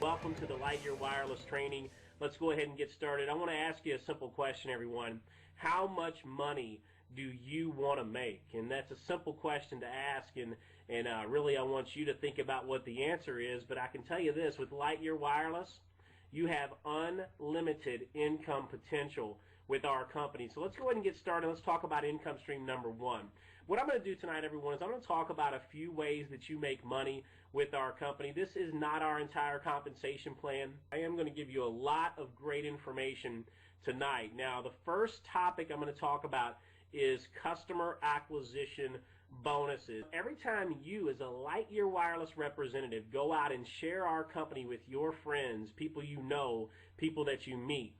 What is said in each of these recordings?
Welcome to the Lightyear Wireless Training. Let's go ahead and get started. I want to ask you a simple question, everyone. How much money do you want to make? And that's a simple question to ask, and really I want you to think about what the answer is. But I can tell you this, with Lightyear Wireless, you have unlimited income potential with our company. So let's go ahead and get started. Let's talk about income stream number one. What I'm going to do tonight, everyone, is I'm going to talk about a few ways that you make money with our company. This is not our entire compensation plan. I am going to give you a lot of great information tonight. Now, the first topic I'm going to talk about is customer acquisition bonuses. Every time you, as a Lightyear Wireless representative, go out and share our company with your friends, people you know, people that you meet,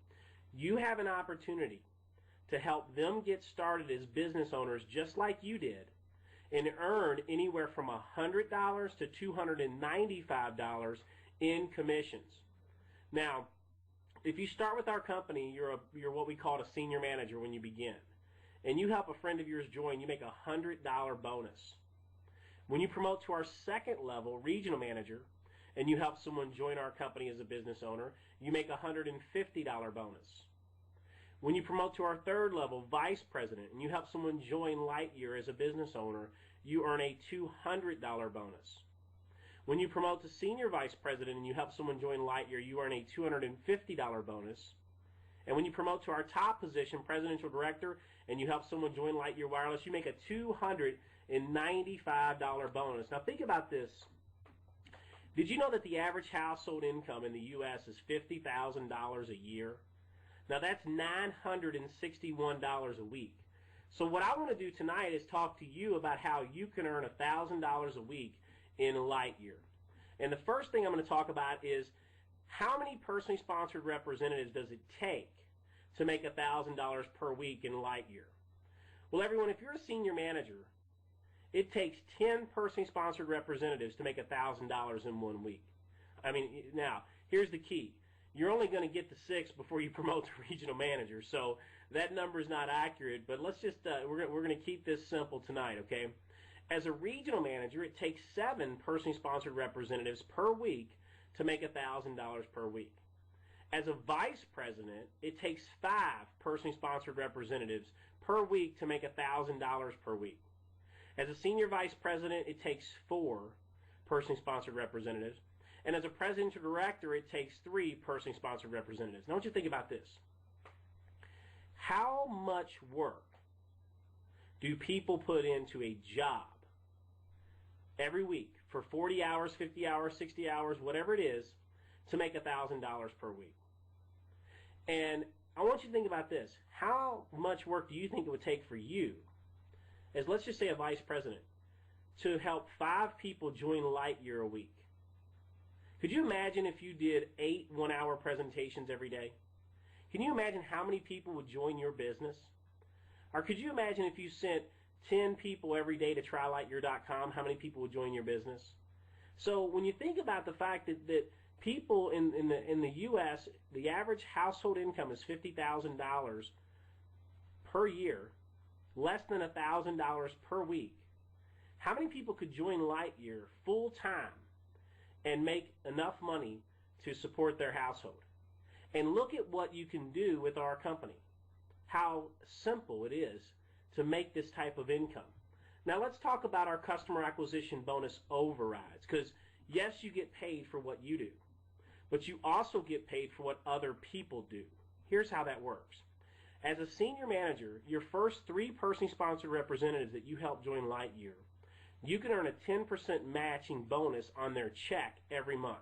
you have an opportunity to help them get started as business owners just like you did and earn anywhere from $100 to $295 in commissions. Now, if you start with our company, you're what we call a senior manager when you begin, and you help a friend of yours join, you make a $100 bonus. When you promote to our second level, regional manager, and you help someone join our company as a business owner, you make a $150 bonus. When you promote to our third level, vice president, and you help someone join Lightyear as a business owner, you earn a $200 bonus. When you promote to senior vice president and you help someone join Lightyear, you earn a $250 bonus. And when you promote to our top position, presidential director, and you help someone join Lightyear Wireless, you make a $295 bonus. Now think about this. Did you know that the average household income in the U.S. is $50,000 a year? Now that's $961 a week. So what I want to do tonight is talk to you about how you can earn $1,000 a week in Lightyear. And the first thing I'm going to talk about is how many personally sponsored representatives does it take to make $1,000 per week in Lightyear? Well, everyone, if you're a senior manager, it takes 10 personally sponsored representatives to make $1,000 in 1 week. I mean, now, here's the key. You're only going to get to 6 before you promote to regional manager, so that number is not accurate, but let's just, we're going to keep this simple tonight, okay? As a regional manager, it takes 7 personally sponsored representatives per week to make $1,000 per week. As a vice president, it takes 5 personally sponsored representatives per week to make $1,000 per week. As a senior vice president, it takes 4 personally sponsored representatives. And as a presidential director, it takes 3 personally sponsored representatives. Now I want you to think about this. How much work do people put into a job every week for 40 hours, 50 hours, 60 hours, whatever it is, to make $1,000 per week? And I want you to think about this. How much work do you think it would take for you, as let's just say a vice president, to help 5 people join Lightyear a week? Could you imagine if you did 8 one-hour presentations every day? Can you imagine how many people would join your business? Or could you imagine if you sent 10 people every day to trylightyear.com, how many people would join your business? So when you think about the fact that people in the U.S., the average household income is $50,000 per year, less than $1,000 per week, how many people could join Lightyear full-time and make enough money to support their household? And look at what you can do with our company. How simple it is to make this type of income. Now let's talk about our customer acquisition bonus overrides, because yes, you get paid for what you do, but you also get paid for what other people do. Here's how that works. As a senior manager, your first 3 personally sponsored representatives that you help join Lightyear, you can earn a 10% matching bonus on their check every month.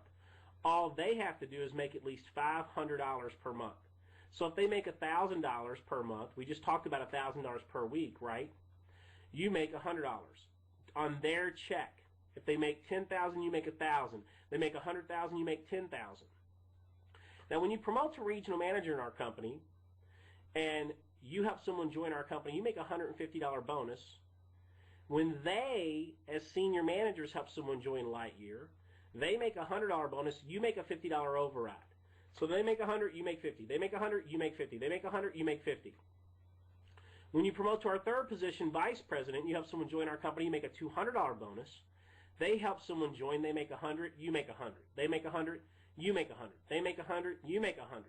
All they have to do is make at least $500 per month. So if they make $1,000 per month, we just talked about $1,000 per week, right? You make $100 on their check. If they make $10,000, you make $1,000. They make $100,000, you make $10,000. Now, when you promote to regional manager in our company, and you help someone join our company, you make a $150 bonus. When they, as senior managers, help someone join Lightyear, they make a $100 bonus, you make a $50 override. So they make 100, you make 50. They make 100, you make 50. They make 100, you make 50. When you promote to our third position, vice president, you help someone join our company, you make a $200 bonus. They help someone join, they make 100, you make 100. They make 100, you make 100. They make 100, you make 100.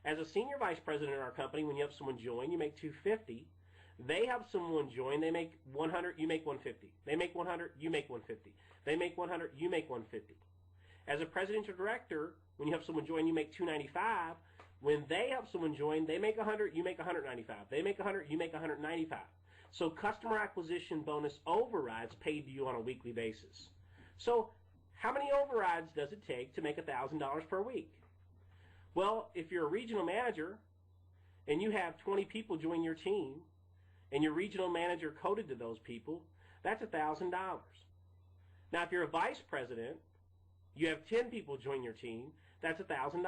As a senior vice president in our company, when you have someone join, you make 250. They have someone join, they make 100, you make 150. They make 100, you make 150. They make 100, you make 150. As a presidential director, when you have someone join, you make 295. When they have someone join, they make 100, you make 195. They make 100, you make 195. So customer acquisition bonus overrides paid to you on a weekly basis. So how many overrides does it take to make $1,000 per week? Well, if you're a regional manager and you have 20 people join your team and your regional manager coded to those people, that's $1,000. Now, if you're a vice president, you have 10 people join your team, that's $1,000.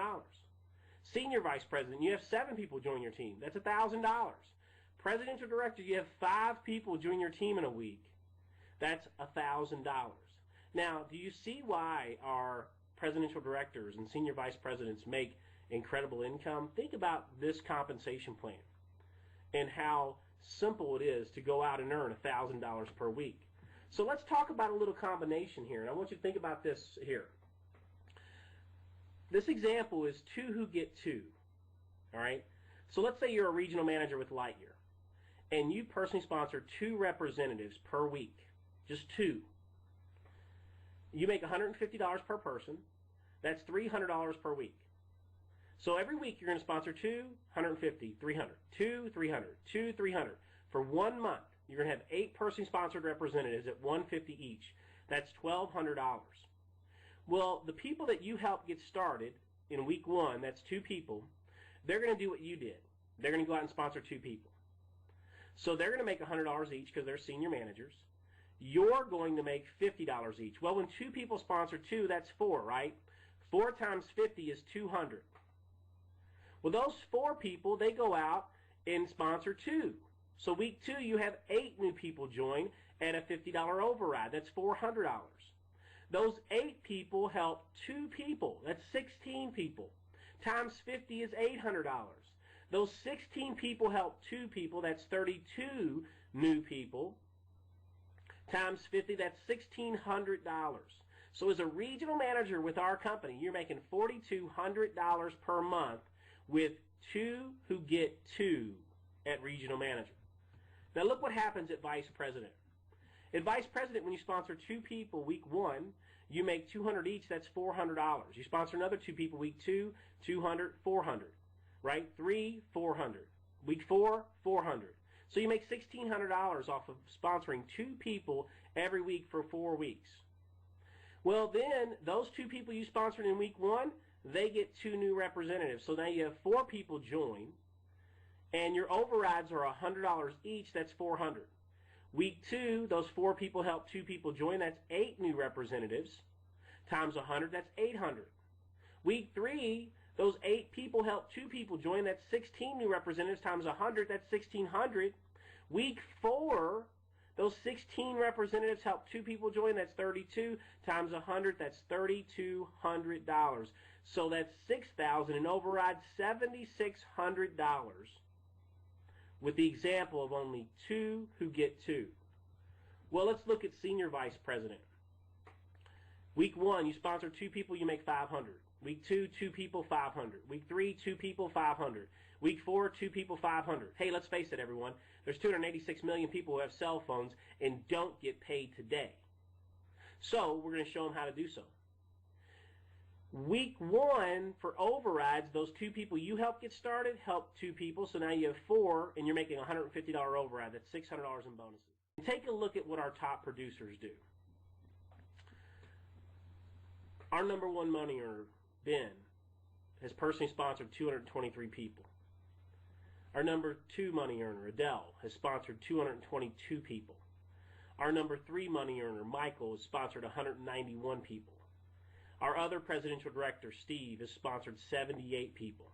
Senior vice president, you have 7 people join your team, that's $1,000. Presidential director, you have 5 people join your team in a week, that's $1,000. Now, do you see why our presidential directors and senior vice presidents make incredible income? Think about this compensation plan and how simple it is to go out and earn $1,000 per week. So let's talk about a little combination here, and I want you to think about this here. This example is 2 who get 2, all right? So let's say you're a regional manager with Lightyear, and you personally sponsor 2 representatives per week, just 2. You make $150 per person. That's $300 per week. So every week you're going to sponsor 2, 150, 300, 2, 300, 2, 300. For 1 month, you're going to have 8 personally sponsored representatives at $150 each. That's $1,200. Well, the people that you help get started in week 1, that's 2 people, they're going to do what you did. They're going to go out and sponsor 2 people. So they're going to make $100 each because they're senior managers. You're going to make $50 each. Well, when 2 people sponsor 2, that's 4, right? 4 times 50 is 200. Well, those 4 people, they go out and sponsor 2. So week 2, you have 8 new people join at a $50 override. That's $400. Those 8 people help 2 people. That's 16 people. Times 50 is $800. Those 16 people help 2 people. That's 32 new people. Times 50, that's $1,600. So as a regional manager with our company, you're making $4,200 per month with 2 who get 2 at regional manager. Now look what happens at vice president. At vice president, when you sponsor 2 people week 1, you make $200 each, that's $400. You sponsor another 2 people week 2, $200, $400. Right? 3, $400. Week 4, $400. So you make $1,600 off of sponsoring 2 people every week for 4 weeks. Well, then those 2 people you sponsored in week 1, they get 2 new representatives. So now you have 4 people join, and your overrides are $100 each. That's $400. Week 2, those 4 people help 2 people join. That's 8 new representatives times 100. That's $800. Week 3, those 8 people help 2 people join. That's 16 new representatives times 100. That's $1,600. Week 4, those 16 representatives help 2 people join. That's 32 times 100. That's $3,200. So that's $6,000 in override, $7,600 with the example of only 2 who get 2. Well, let's look at senior vice president. Week 1, you sponsor 2 people, you make $500. Week 2, 2 people, $500. Week 3, 2 people, $500. Week 4, 2 people, $500. Hey, let's face it, everyone. There's 286 million people who have cell phones and don't get paid today. So we're going to show them how to do so. Week 1, for overrides, those 2 people you help get started help 2 people. So now you have 4, and you're making a $150 override. That's $600 in bonuses. And take a look at what our top producers do. Our number 1 money earner, Ben, has personally sponsored 223 people. Our number 2 money earner, Adele, has sponsored 222 people. Our number 3 money earner, Michael, has sponsored 191 people. Our other presidential director, Steve, has sponsored 78 people.